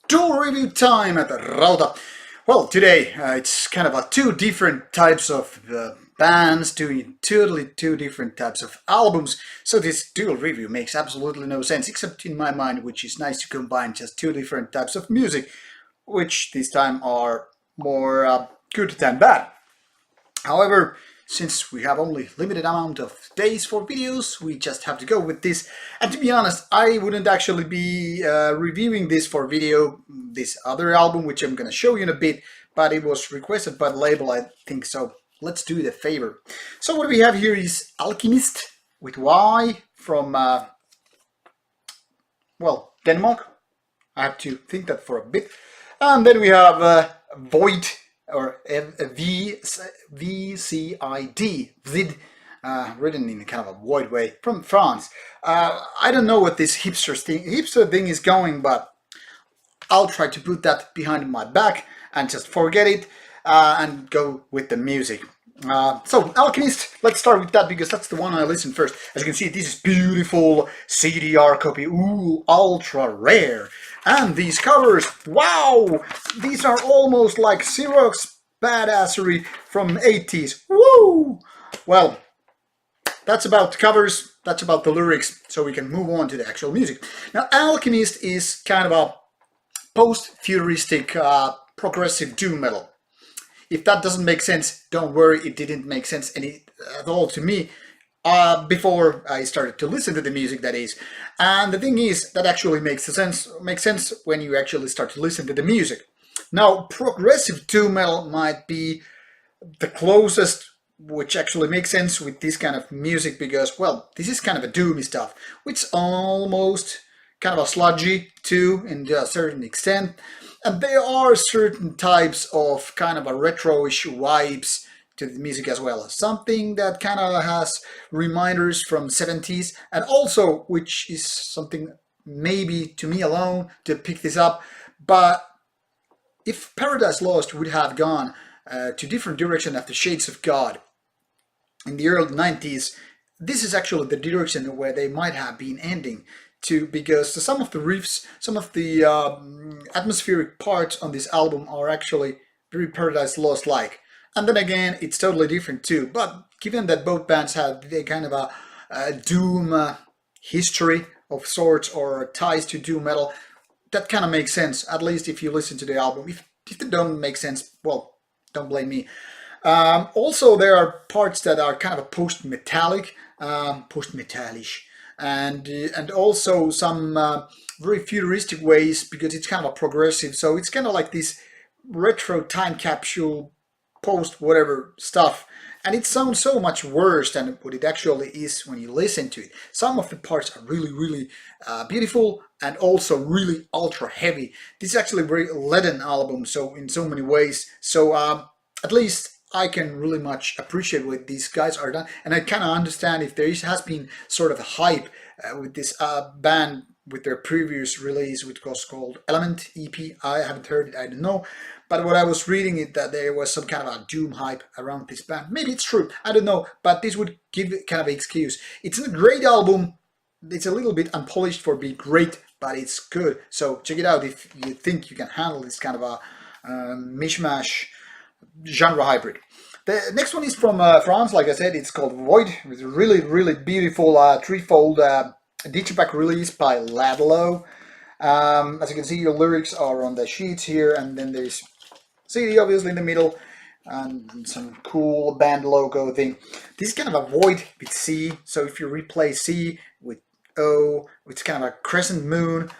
Duel review time at the Rauta. Well, today it's kind of two different types of bands doing totally two different types of albums. So this dual review makes absolutely no sense, except in my mind, which is nice to combine just two different types of music, which this time are more good than bad. However, since we have only limited amount of days for videos, we just have to go with this. And to be honest, I wouldn't actually be reviewing this for video, this other album, which I'm going to show you in a bit, but it was requested by the label, I think, so let's do the favor. So what we have here is Alkymist with Y from, well, Denmark. I have to think that for a bit. And then we have Void, or Vcid, written in kind of a void way, from France. I don't know what this hipster thing is going, but I'll try to put that behind my back and just forget it and go with the music. So Alkymist, let's start with that because that's the one I listened first. As you can see, this is beautiful CDR copy, ooh, ultra rare. And these covers, wow, these are almost like Xerox badassery from 80s. Woo! Well, that's about the covers, that's about the lyrics, so we can move on to the actual music. Now, Alkymist is kind of a post-futuristic progressive doom metal. If that doesn't make sense, don't worry, it didn't make sense at all to me before I started to listen to the music, that is. And the thing is, that actually makes sense when you actually start to listen to the music. Now, progressive doom metal might be the closest which actually makes sense with this kind of music because, well, this is kind of a doomy stuff, which is almost kind of a sludgy too, in a certain extent. And there are certain types of kind of a retro-ish vibes to the music as well. Something that kind of has reminders from 70s, and also, which is something maybe to me alone to pick this up, but if Paradise Lost would have gone to different direction after Shades of God in the early 90s, this is actually the direction where they might have been ending to, because some of the riffs, some of the atmospheric parts on this album are actually very Paradise Lost like. And then again, it's totally different too. But given that both bands have a kind of a doom history of sorts or ties to doom metal, that kind of makes sense, at least if you listen to the album. If they don't make sense, well, don't blame me. Also, there are parts that are kind of a post-metallic, post-metallish, and also some very futuristic ways because it's kind of a progressive. So it's kind of like this retro time capsule post whatever stuff, and it sounds so much worse than what it actually is when you listen to it. Some of the parts are really beautiful and also really ultra heavy. This is actually a very leaden album, so in so many ways. So at least I can really much appreciate what these guys are done, and I kind of understand if there has been sort of a hype with this band with their previous release, which was called Element EP. I haven't heard it, I don't know. But what I was reading is that there was some kind of a doom hype around this band. Maybe it's true, I don't know, but this would give kind of an excuse. It's a great album. It's a little bit unpolished for being great, but it's good. So check it out if you think you can handle this kind of a mishmash genre hybrid. The next one is from France, like I said, it's called Void, with a really beautiful threefold digipack release by Ladlow. As you can see, your lyrics are on the sheets here, and then there's CD obviously in the middle, and some cool band logo thing. This is kind of a Void with C, so if you replace C with O, it's kind of a crescent moon.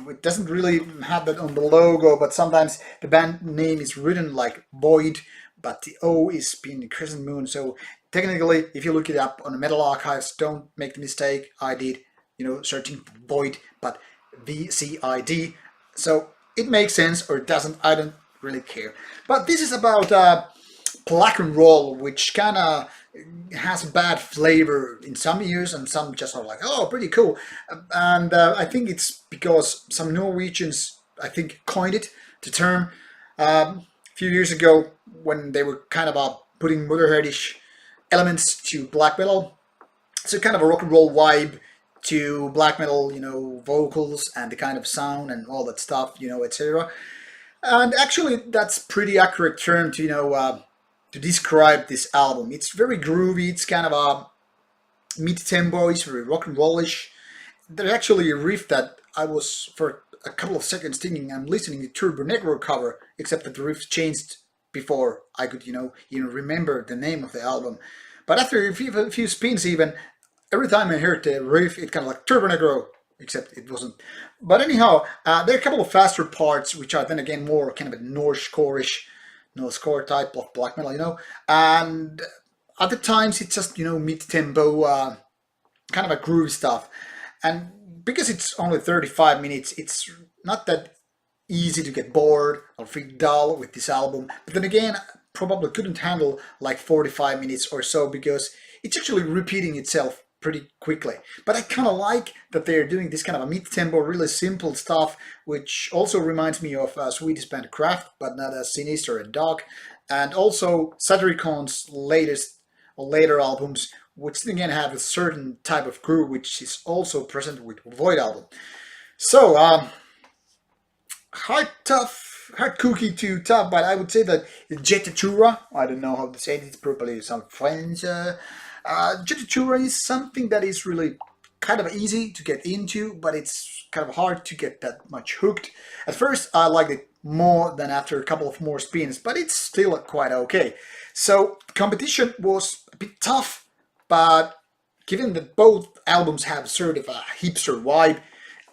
It doesn't really have that on the logo, but sometimes the band name is written like Void, but the O is being the crescent moon. So technically, if you look it up on the Metal Archives, don't make the mistake I did, searching Void, but VCID. So it makes sense or it doesn't, I don't really care. But this is about black and roll, which kind of has bad flavor in some ears, and some just are like, oh, pretty cool. And I think it's because some Norwegians, I think, coined it, the term, a few years ago when they were kind of putting Motorheadish elements to black metal. So kind of a rock and roll vibe to black metal, vocals and the kind of sound and all that stuff, etc. And actually, that's pretty accurate term to to describe this album. It's very groovy. It's kind of a mid-tempo. It's very rock and rollish. There's actually a riff that I was for a couple of seconds thinking I'm listening to Turbo Negro cover, except that the riff changed before I could, even remember the name of the album. But after a few spins, even every time I heard the riff, it kind of like Turbo Negro, except it wasn't. But anyhow, there are a couple of faster parts, which are then again more kind of a Norse core type of black metal, and other times it's just mid-tempo, kind of a groove stuff. And because it's only 35 minutes, it's not that easy to get bored or feel dull with this album. But then again, probably couldn't handle like 45 minutes or so because it's actually repeating itself pretty quickly. But I kind of like that they're doing this kind of a mid-tempo, really simple stuff, which also reminds me of Swedish band Kraft, but not as sinister and dark. And also Satyricon latest or later albums, which again have a certain type of groove, which is also present with Void album. So, hard cookie to tough, but I would say that Jettatura, I don't know how to say it, it's probably some French. Jettatura is something that is really kind of easy to get into, but it's kind of hard to get that much hooked. At first, I liked it more than after a couple of more spins, but it's still quite okay. So, competition was a bit tough, but given that both albums have sort of a hipster vibe,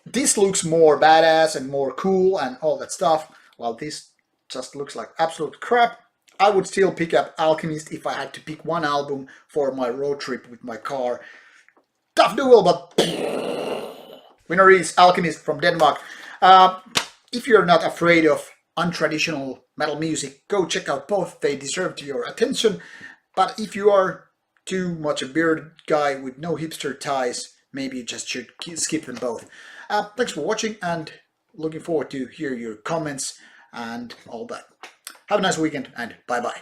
this looks more badass and more cool and all that stuff, while this just looks like absolute crap. I would still pick up Alkymist if I had to pick one album for my road trip with my car. Tough duel, but winner is Alkymist from Denmark. If you're not afraid of untraditional metal music, go check out both. They deserve your attention. But if you are too much a bearded guy with no hipster ties, maybe you just should skip them both. Thanks for watching and looking forward to hear your comments and all that. Have a nice weekend and bye-bye.